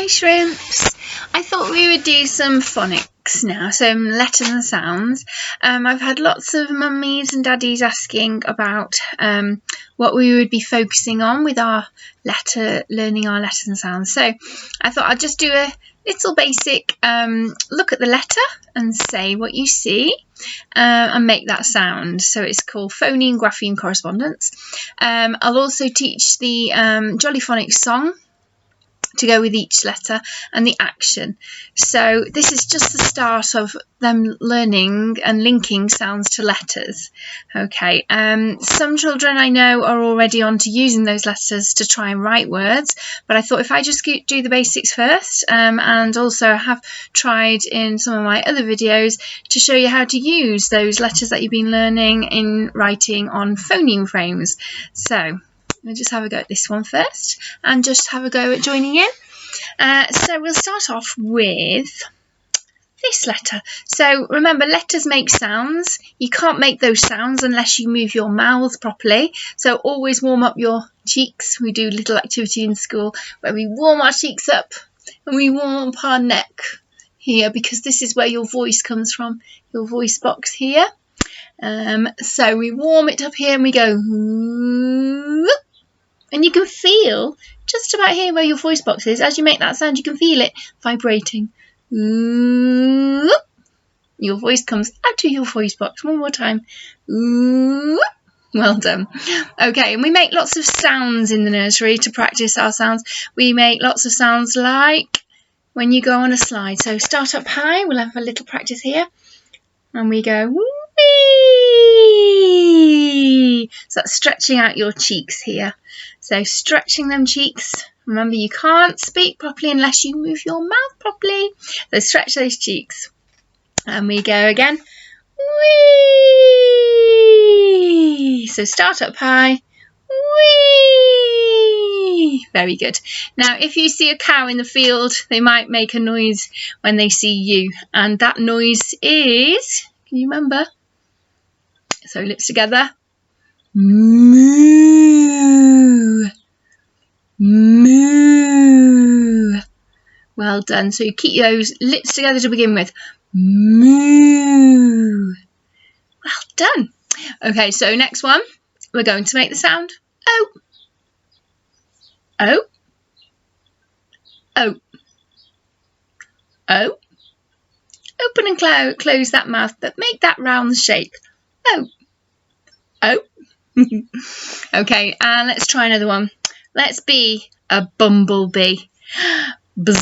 Hi shrimps! I thought we would do some phonics now, some letters and sounds. I've had lots of mummies and daddies asking about what we would be focusing on with our learning our letters and sounds. So I thought I'd just do a little basic look at the letter and say what you see and make that sound. So it's called phoneme grapheme correspondence. I'll also teach the Jolly Phonics song to go with each letter and the action. So this is just the start of them learning and linking sounds to letters. Okay, some children I know are already on to using those letters to try and write words, but I thought if I just do the basics first, and also have tried in some of my other videos to show you how to use those letters that you've been learning in writing on phoneme frames. So we'll just have a go at this one first and just have a go at joining in. So we'll start off with this letter. So remember, letters make sounds. You can't make those sounds unless you move your mouth properly. So always warm up your cheeks. We do a little activity in school where we warm our cheeks up and we warm up our neck here, because this is where your voice comes from, your voice box here. So we warm it up here and we go, and you can feel just about here where your voice box is. As you make that sound, you can feel it vibrating. Ooh. Your voice comes out of your voice box. One more time. Ooh. Well done. Okay, and we make lots of sounds in the nursery to practice our sounds. We make lots of sounds like when you go on a slide. So start up high. We'll have a little practice here. And we go, wee. So that's stretching out your cheeks here. So stretching them cheeks. Remember, you can't speak properly unless you move your mouth properly. So stretch those cheeks. And we go again. Wee. So start up high. Wee. Very good. Now, if you see a cow in the field, they might make a noise when they see you. And that noise is, can you remember? So lips together. Moo. Moo. Well done. So you keep those lips together to begin with. Moo. Well done. Okay, so next one, we're going to make the sound O. O. O. O. Open and close that mouth, but make that round shape. O. O. Okay, and let's try another one. Let's be a bumblebee. Bzz.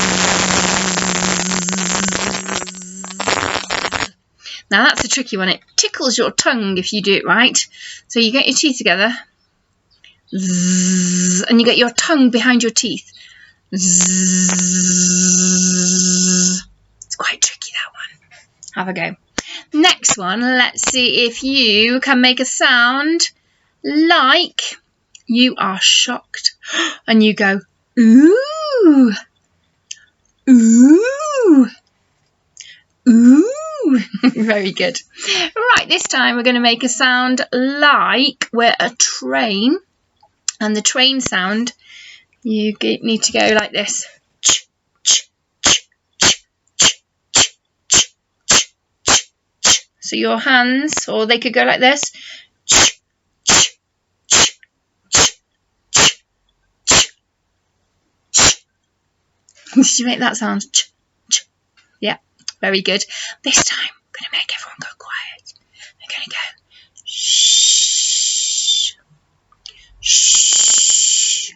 Now that's a tricky one. It tickles your tongue if you do it right. So you get your teeth together. Zzz, and you get your tongue behind your teeth. Zzz. It's quite tricky, that one. Have a go. Next one, let's see if you can make a sound like you are shocked. And you go, ooh, ooh, ooh. Very good. Right, this time we're going to make a sound like we're a train. And the train sound, you need to go like this. Ch, ch, ch, ch, ch, ch, ch, ch, ch, ch. So your hands, or they could go like this. Ch, ch, ch, ch, ch, ch, ch. Did you make that sound? Ch, ch. Yeah, very good. This time, I'm going to make everyone go quiet. I'm going to go shh, shh.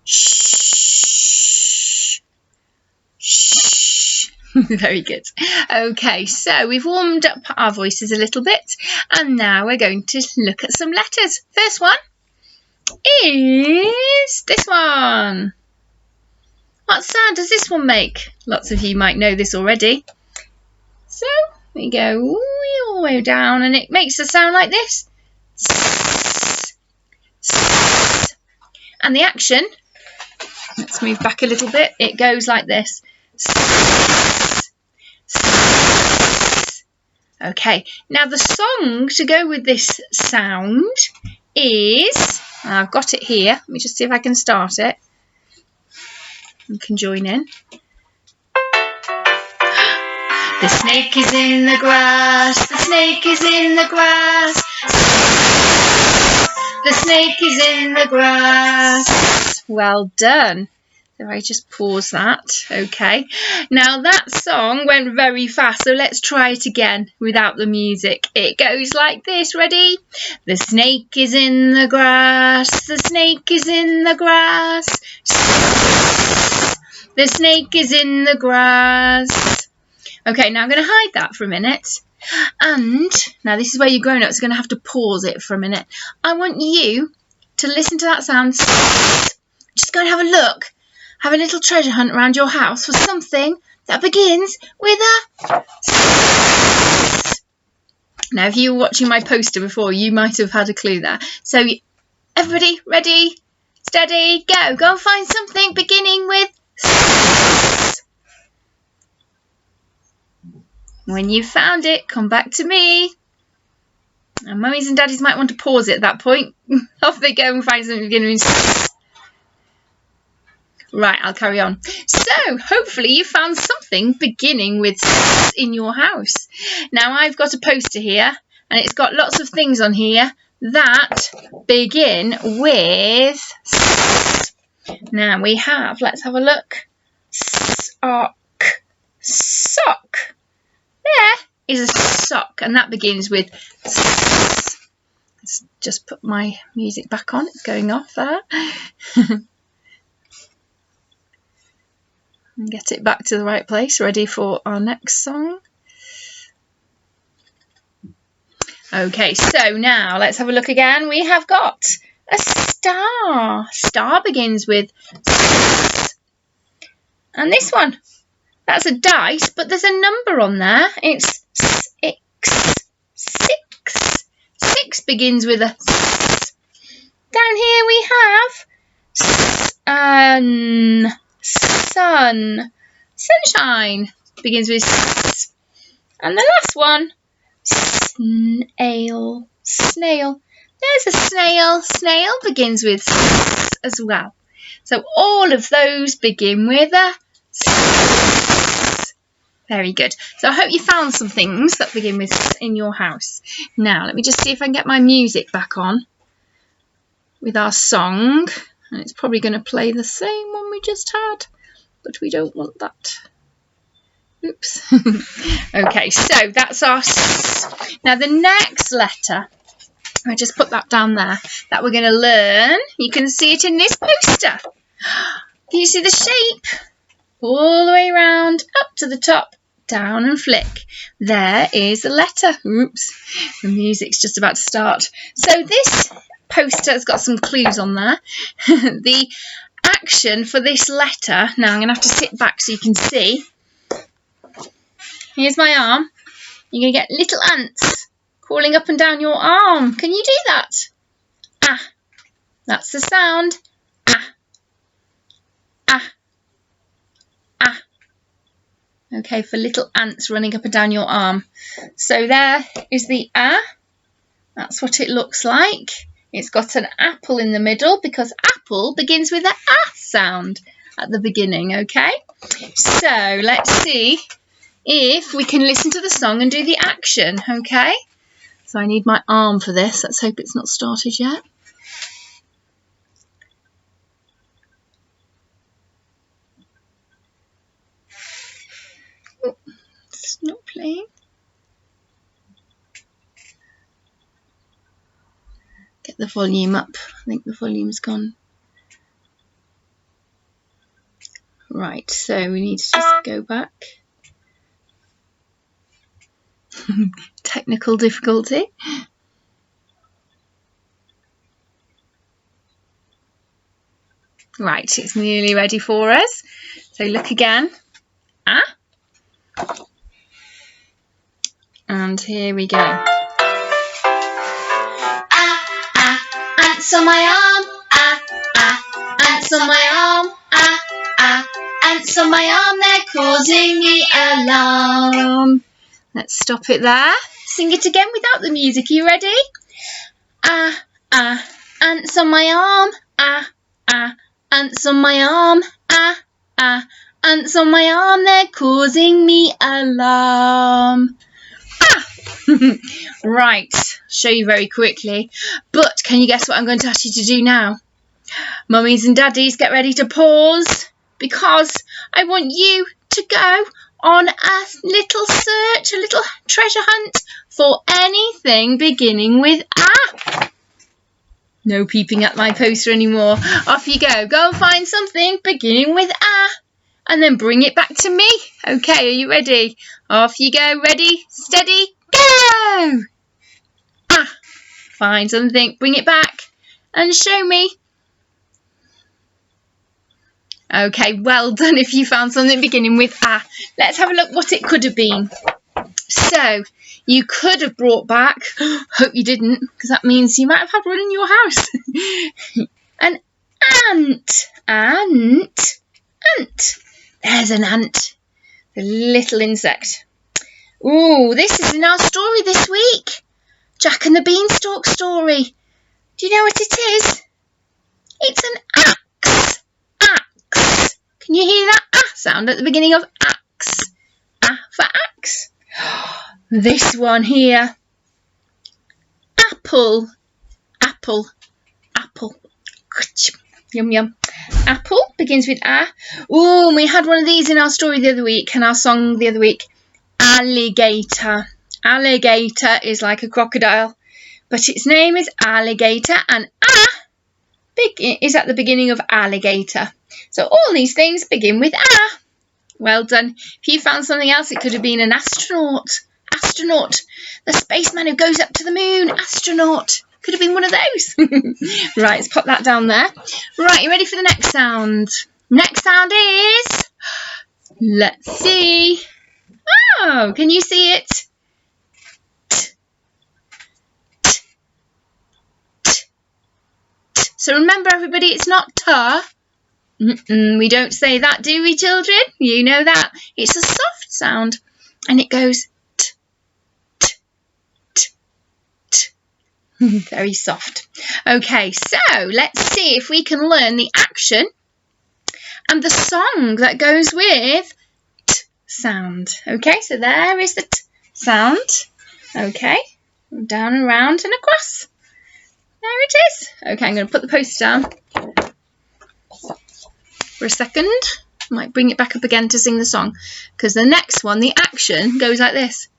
Shh. Shh. Very good. Okay, so we've warmed up our voices a little bit, and now we're going to look at some letters. First one is this one. What sound does this one make? Lots of you might know this already. So we go all the way down, and it makes a sound like this. And the action, let's move back a little bit. It goes like this. Okay, now the song to go with this sound is, I've got it here. Let me just see if I can start it. You can join in. The snake is in the grass, the snake is in the grass. The snake is in the grass. Well done. So I just pause that. Okay. Now that song went very fast, so let's try it again without the music. It goes like this. Ready? The snake is in the grass. The snake is in the grass. The snake is in the grass. Okay, now I'm going to hide that for a minute. And now this is where you grown-ups are going to have to pause it for a minute. I want you to listen to that sound. Just go and have a look. Have a little treasure hunt around your house for something that begins with a S. Now, if you were watching my poster before, you might have had a clue there. So, everybody, ready, steady, go. Go and find something beginning with S. When you've found it, come back to me. And mummies and daddies might want to pause it at that point. Off they go and find something beginning with S. Right, I'll carry on. So, hopefully you found something beginning with S in your house. Now, I've got a poster here, and it's got lots of things on here that begin with S. Now, we have, let's have a look, sock. Sock. There is a sock, and that begins with S. Let's just put my music back on. It's going off there. And get it back to the right place, ready for our next song. Okay, so now let's have a look again. We have got a star. Star begins with S. And this one, that's a dice, but there's a number on there. It's 6. 6. 6 begins with a S. Down here we have sun. Sunshine begins with S. And the last one, snail. Snail. There's a snail. Snail begins with S as well. So all of those begin with a S. Very good. So I hope you found some things that begin with S in your house. Now let me just see if I can get my music back on with our song. And it's probably going to play the same one we just had, but we don't want that. Oops. Okay, so that's our S. Now the next letter, I just put that down there, that we're going to learn. You can see it in this poster. Can you see the shape? All the way around, up to the top, down and flick. There is a letter. Oops, the music's just about to start. So this poster has got some clues on there. The action for this letter, now I'm going to have to sit back so you can see. Here's my arm. You're going to get little ants crawling up and down your arm. Can you do that? Ah, that's the sound. Ah, ah, ah. Okay, for little ants running up and down your arm. So there is the ah. That's what it looks like. It's got an apple in the middle because apple begins with an ah sound at the beginning, okay? So let's see if we can listen to the song and do the action, okay? So I need my arm for this. Let's hope it's not started yet. Oh, it's not playing. Get the volume up. I think the volume's gone. Right, so we need to just go back. Technical difficulty. Right, it's nearly ready for us. So look again. Ah. And here we go. Ants on my arm, ah, ah, ants on my arm, ah, ah, ants on my arm, they're causing me alarm. Let's stop it there. Sing it again without the music. Are you ready? Ah, ah, ants on my arm, ah, ah, ants on my arm, ah, ants on my arm, they're causing me alarm. Ah! Right, show you very quickly. But can you guess what I'm going to ask you to do now? Mummies and daddies, get ready to pause, because I want you to go on a little search, a little treasure hunt for anything beginning with A. No peeping at my poster anymore. Off you go. Go and find something beginning with A, and then bring it back to me. Okay, are you ready? Off you go. Ready, steady, go! Ah, find something, bring it back, and show me. Okay, well done if you found something beginning with A. Let's have a look what it could have been. So, you could have brought back, hope you didn't, because that means you might have had one in your house. An ant. Ant. Ant. There's an ant. The little insect. Ooh, this is in our story this week. Jack and the Beanstalk story. Do you know what it is? It's an axe. Axe. Can you hear that sound at the beginning of axe? A for axe. This one here. Apple. Apple. Apple. Yum yum. Apple begins with A. Ooh, and we had one of these in our story the other week and our song the other week. Alligator. Alligator is like a crocodile, but its name is alligator, and A is at the beginning of alligator. So all these things begin with A. Well done. If you found something else, it could have been an astronaut. Astronaut. The spaceman who goes up to the moon. Astronaut. Could have been one of those. Right, let's pop that down there. Right, you ready for the next sound? Next sound is... Let's see. Oh, can you see it? T. T. T. T. So remember, everybody, it's not ta. We don't say that, do we, children? You know that. It's a soft sound, and it goes t, t, t, t. Very soft. Okay, so let's see if we can learn the action and the song that goes with t sound. Okay, so there is the t sound. Okay, down and around and across. There it is. Okay, I'm going to put the poster down for a second. Might bring it back up again to sing the song, because the next one, the action, goes like this.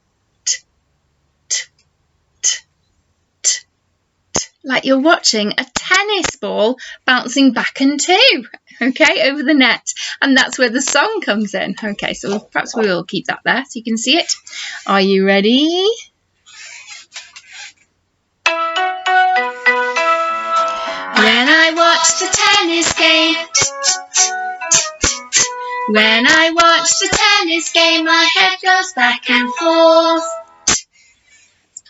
T, t, t, t, t, like you're watching a tennis ball bouncing back and two, okay, over the net, and that's where the song comes in. Okay, so perhaps we'll keep that there so you can see it. Are you ready? When I watch the tennis game, when I watch the tennis game, my head goes back and forth.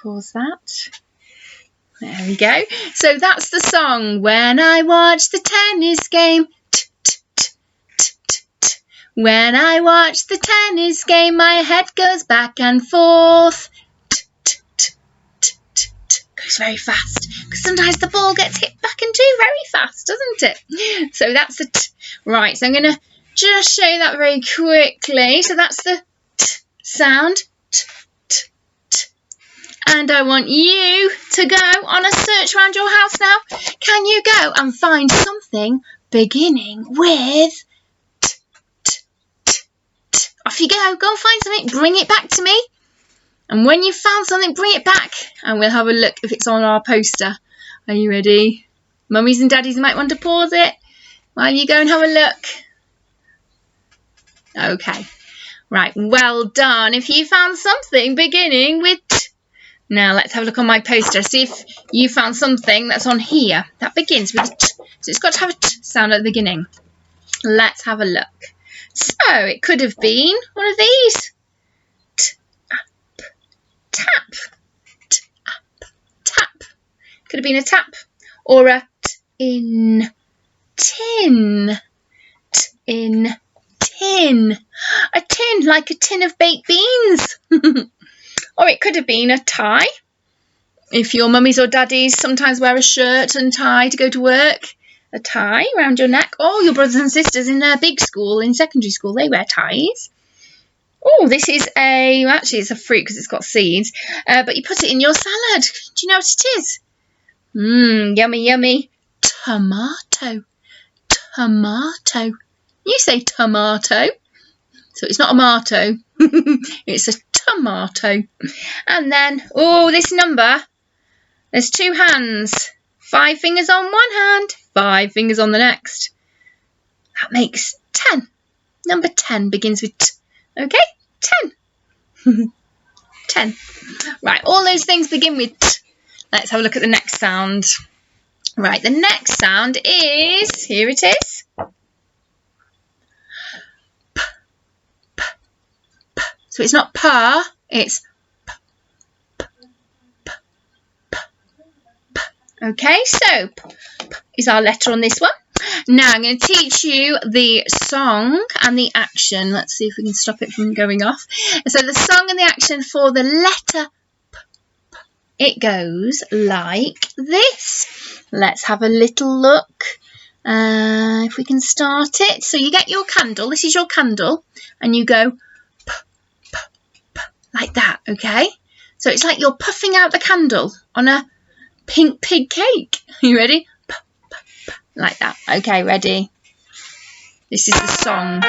Pause that. There we go. So that's the song. When I watch the tennis game. When I watch the tennis game, my head goes back and forth. Goes very fast, because sometimes the ball gets hit back and two very fast, doesn't it? So that's the t. Right, so I'm going to just show you that very quickly. So that's the t sound. T, t, t. And I want you to go on a search around your house now. Can you go and find something beginning with t, t, t, t? Off you go. Go and find something. Bring it back to me. And when you've found something, bring it back, and we'll have a look if it's on our poster. Are you ready? Mummies and daddies might want to pause it while you go and have a look. Okay. Right, well done. If you found something beginning with T. Now let's have a look on my poster. See if you found something that's on here that begins with a T. So it's got to have a T sound at the beginning. Let's have a look. So it could have been one of these. Tap, tap, tap. Could have been a tap or a in tin, in tin. A tin, like a tin of baked beans. Or it could have been a tie. If your mummies or daddies sometimes wear a shirt and tie to go to work, a tie around your neck. Oh, your brothers and sisters in their big school, in secondary school, they wear ties. Oh, this is actually it's a fruit because it's got seeds, but you put it in your salad. Do you know what it is? Yummy, yummy. Tomato. Tomato. You say tomato. So it's not a tomato. It's a tomato. And then, oh, this number. There's 2 hands. 5 fingers on one hand, 5 fingers on the next. That makes 10. Number 10 begins with T. Okay? 10. 10. Right, all those things begin with T. Let's have a look at the next sound. Right, the next sound is, here it is. P, p, p. So it's not pa, it's p, p, p, p, p. Okay, so p, p is our letter on this one. Now I'm going to teach you the song and the action. Let's see if we can stop it from going off. So the song and the action for the letter P, P, it goes like this. Let's have a little look. If we can start it. So you get your candle. This is your candle. And you go P, P, P, like that, okay? So it's like you're puffing out the candle on a pink pig cake. Are you ready? Like that. Okay, ready? This is the song.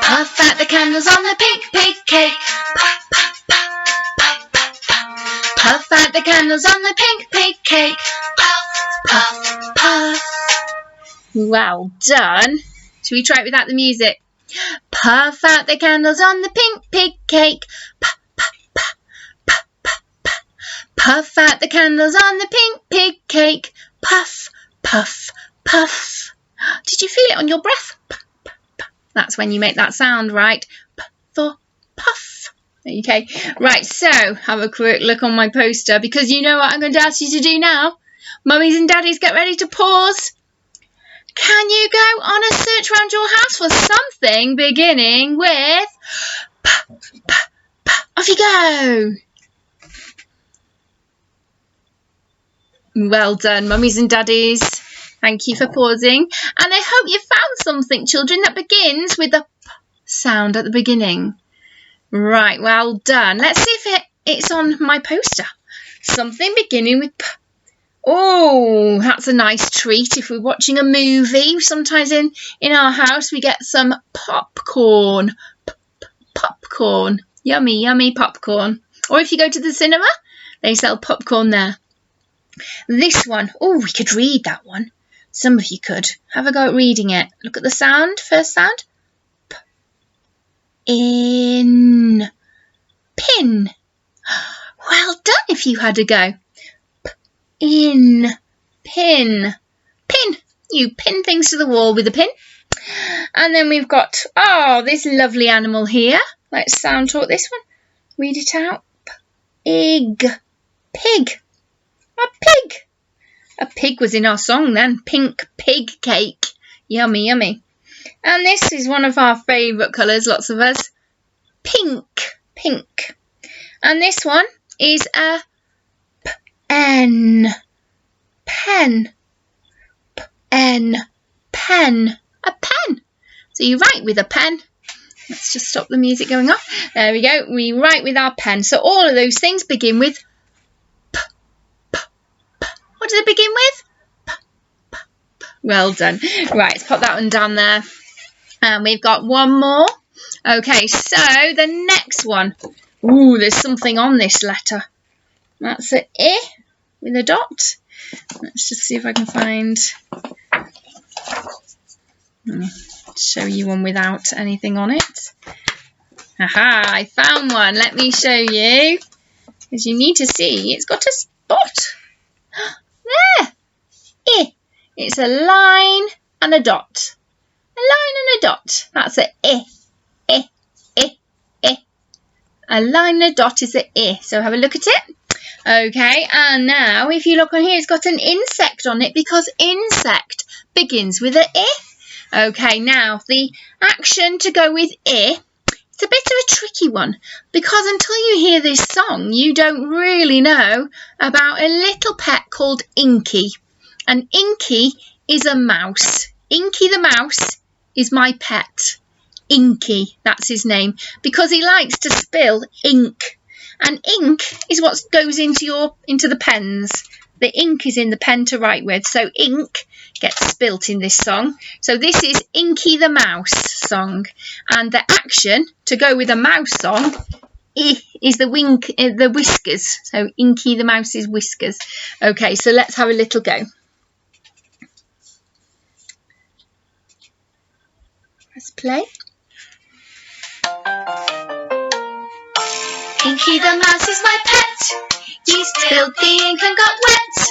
Puff out the candles on the pink pig cake. Puff, puff, puff, puff, puff, puff. Puff out the candles on the pink pig cake. Puff, puff, puff. Well done. Should we try it without the music? Puff out the candles on the pink pig cake. Puff, puff, puff, puff, puff, puff. Puff out the candles on the pink pig cake. Puff, puff, puff. Did you feel it on your breath? Puff, puff, puff. That's when you make that sound, right? Puff for puff. Okay, right, so have a quick look on my poster because you know what I'm going to ask you to do now. Mummies and daddies, get ready to pause. Can you go on a search around your house for something beginning with puff, puff, puff? Off you go. Well done, mummies and daddies. Thank you for pausing. And I hope you found something, children, that begins with the P sound at the beginning. Right, well done. Let's see if it's on my poster. Something beginning with P. Oh, that's a nice treat. If we're watching a movie, sometimes in our house we get some popcorn. Popcorn. Yummy, yummy popcorn. Or if you go to the cinema, they sell popcorn there. This one, oh, we could read that one. Some of you could. Have a go at reading it. Look at the sound, first sound. P. In. Pin. Well done if you had a go. P. In. Pin. Pin. You pin things to the wall with a pin. And then we've got, oh, this lovely animal here. Let's sound talk this one. Read it out. Pig. Pig. A pig. A pig was in our song then. Pink pig cake. Yummy, yummy. And this is one of our favourite colours, lots of us. Pink. Pink. And this one is a pen. Pen. Pen. Pen. A pen. So you write with a pen. Let's just stop the music going off. There we go. We write with our pen. So all of those things begin with what does it begin with? P, p, p. Well done. Right, let's pop that one down there. And we've got one more. Okay, so the next one. Ooh, there's something on this letter. That's an I with a dot. Let's just see if I can find. Show you one without anything on it. Aha, I found one. Let me show you. Because you need to see. It's got a spot. There. I. It's a line and a dot. A line and a dot. That's a I. I. I. I. A line and a dot is a I. So have a look at it. Okay, and now if you look on here, it's got an insect on it because insect begins with a I. Okay, now the action to go with I, it's a bit of a tricky one because until you hear this song, you don't really know about a little pet called Inky. And Inky is a mouse. Inky the mouse is my pet. Inky, that's his name, because he likes to spill ink. And ink is what goes into the pens. The ink is in the pen to write with, so ink gets spilt in this song. So this is Inky the Mouse song, and the action to go with a mouse song is the whiskers. So Inky the Mouse's whiskers. Okay, so let's have a little go. Let's play. Inky the mouse is my pet. He spilled the ink and got wet.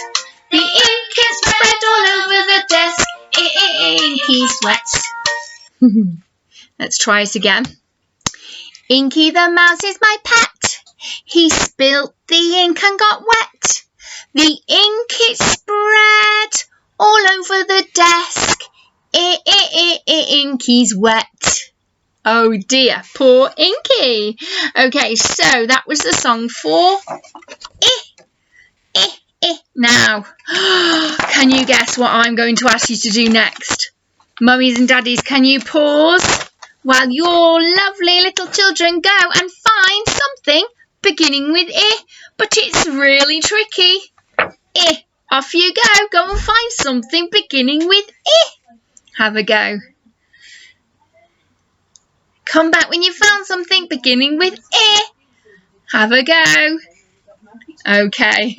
The ink is spread all over the desk. Inky's wet. Let's try it again. Inky the mouse is my pet. He spilled the ink and got wet. The ink is spread all over the desk. Inky's wet. Oh dear, poor Inky. Okay, so that was the song for Now, can you guess what I'm going to ask you to do next? Mummies and daddies, can you pause while your lovely little children go and find something beginning with but it's really tricky. Off you go and find something beginning with Have a go. Come back when you've found something beginning with Have a go. Okay,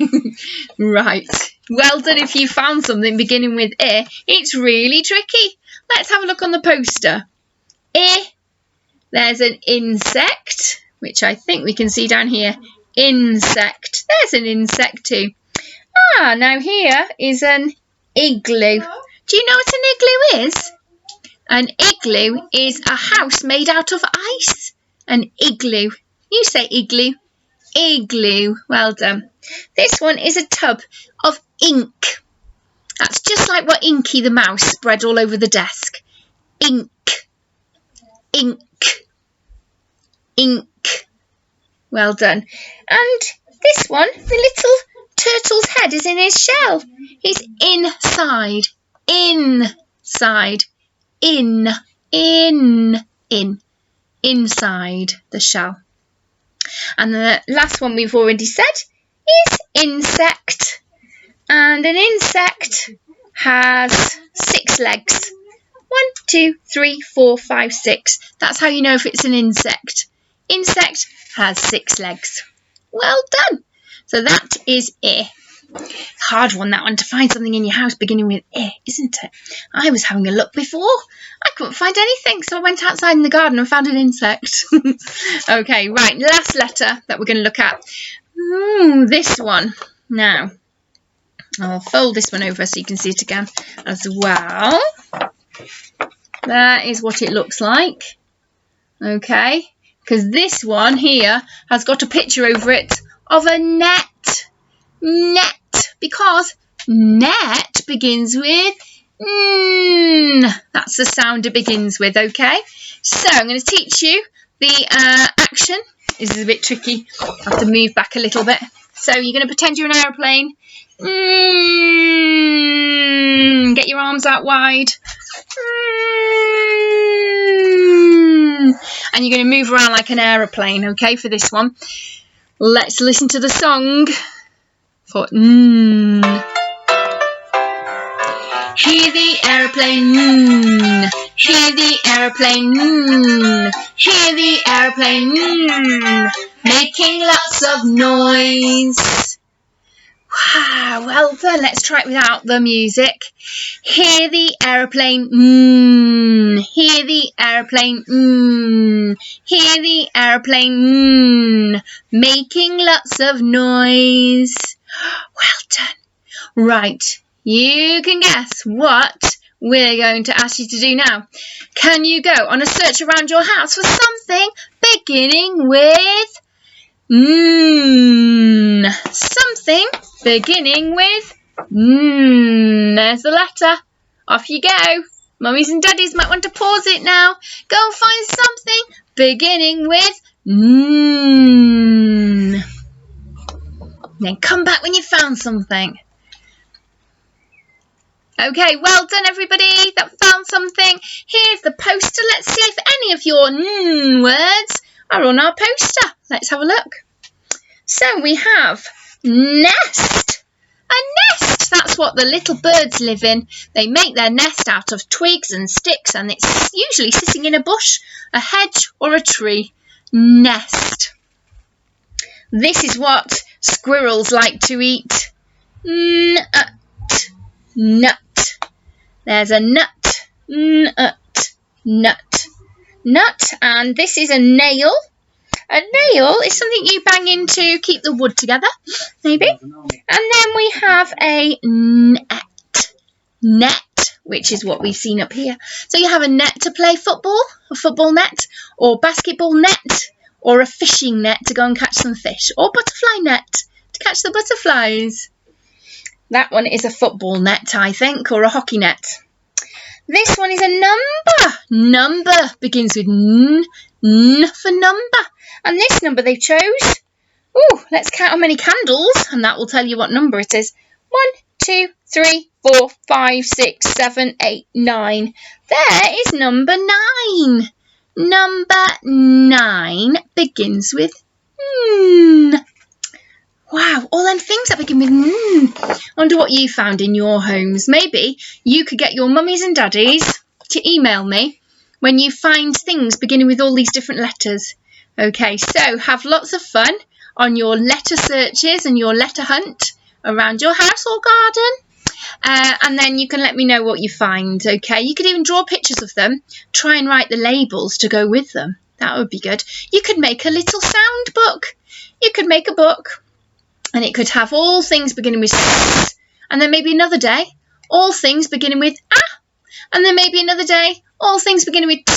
right. Well done if you found something beginning with It's really tricky. Let's have a look on the poster. There's an insect, which I think we can see down here. Insect. There's an insect too. Now here is an igloo. Do you know what an igloo is? An igloo is a house made out of ice. An igloo. You say igloo. Igloo. Well done. This one is a tub of ink. That's just like what Inky the mouse spread all over the desk. Ink. Ink. Ink. Well done. And this one, the little turtle's head is in his shell. He's inside. Inside. Inside the shell. And the last one we've already said is insect. And an insect has 6 legs. 1, 2, 3, 4, 5, 6. That's how you know if it's an insect. Insect has 6 legs. Well done. So that is Hard one, that one, to find something in your house beginning with isn't it? I was having a look before. I couldn't find anything, so I went outside in the garden and found an insect. Okay, right, last letter that we're going to look at. This one. Now, I'll fold this one over so you can see it again as well. That is what it looks like. Okay, because this one here has got a picture over it of a net. Net, because net begins with That's the sound it begins with, okay? So I'm going to teach you the action. This is a bit tricky. I have to move back a little bit. So you're going to pretend you're an aeroplane. Get your arms out wide. And you're going to move around like an aeroplane, okay, for this one. Let's listen to the song for Hear the aeroplane, hear the aeroplane, hear the aeroplane, making lots of noise. Wow, well done. Let's try it without the music. Hear the aeroplane, hear the aeroplane, hear the aeroplane, making lots of noise. Well done. Right, you can guess what we're going to ask you to do now. Can you go on a search around your house for something beginning with something beginning with There's the letter. Off you go. Mummies and daddies might want to pause it now. Go and find something beginning with Then come back when you found something. Okay, well done everybody that found something. Here's the poster. Let's see if any of your words are on our poster. Let's have a look. So we have nest. A nest, that's what the little birds live in. They make their nest out of twigs and sticks, and it's usually sitting in a bush, a hedge or a tree. Nest. This is what squirrels like to eat. Nut. Nut. There's a nut. Nut. Nut. Nut. And this is a nail. A nail is something you bang in to keep the wood together, maybe. And then we have a net. Net, which is what we've seen up here. So you have a net to play football, a football net, or basketball net, or a fishing net to go and catch some fish, or butterfly net to catch the butterflies. That one is a football net, I think, or a hockey net. This one is a number. Number begins with N for number. And this number they chose, let's count how many candles, and that will tell you what number it is. 1, 2, 3, 4, 5, 6, 7, 8, 9. There is number 9. Number 9 begins with N. Wow, all them things that begin with N. I wonder what you found in your homes. Maybe you could get your mummies and daddies to email me when you find things beginning with all these different letters. Okay, so have lots of fun on your letter searches and your letter hunt around your house or garden. And then you can let me know what you find, okay? You could even draw pictures of them. Try and write the labels to go with them. That would be good. You could make a little sound book. You could make a book, and it could have all things beginning with S, and then maybe another day, all things beginning with A, and then maybe another day, all things beginning with T,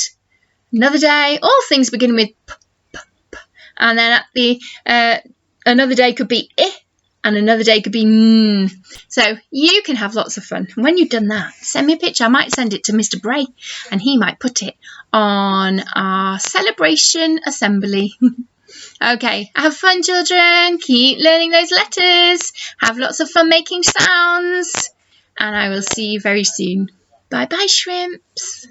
another day, all things beginning with P, and then at the another day could be I, and another day could be N. So you can have lots of fun. And when you've done that, send me a picture. I might send it to Mr. Bray, and he might put it on our celebration assembly. Okay, have fun, children. Keep learning those letters. Have lots of fun making sounds. And I will see you very soon. Bye-bye, shrimps.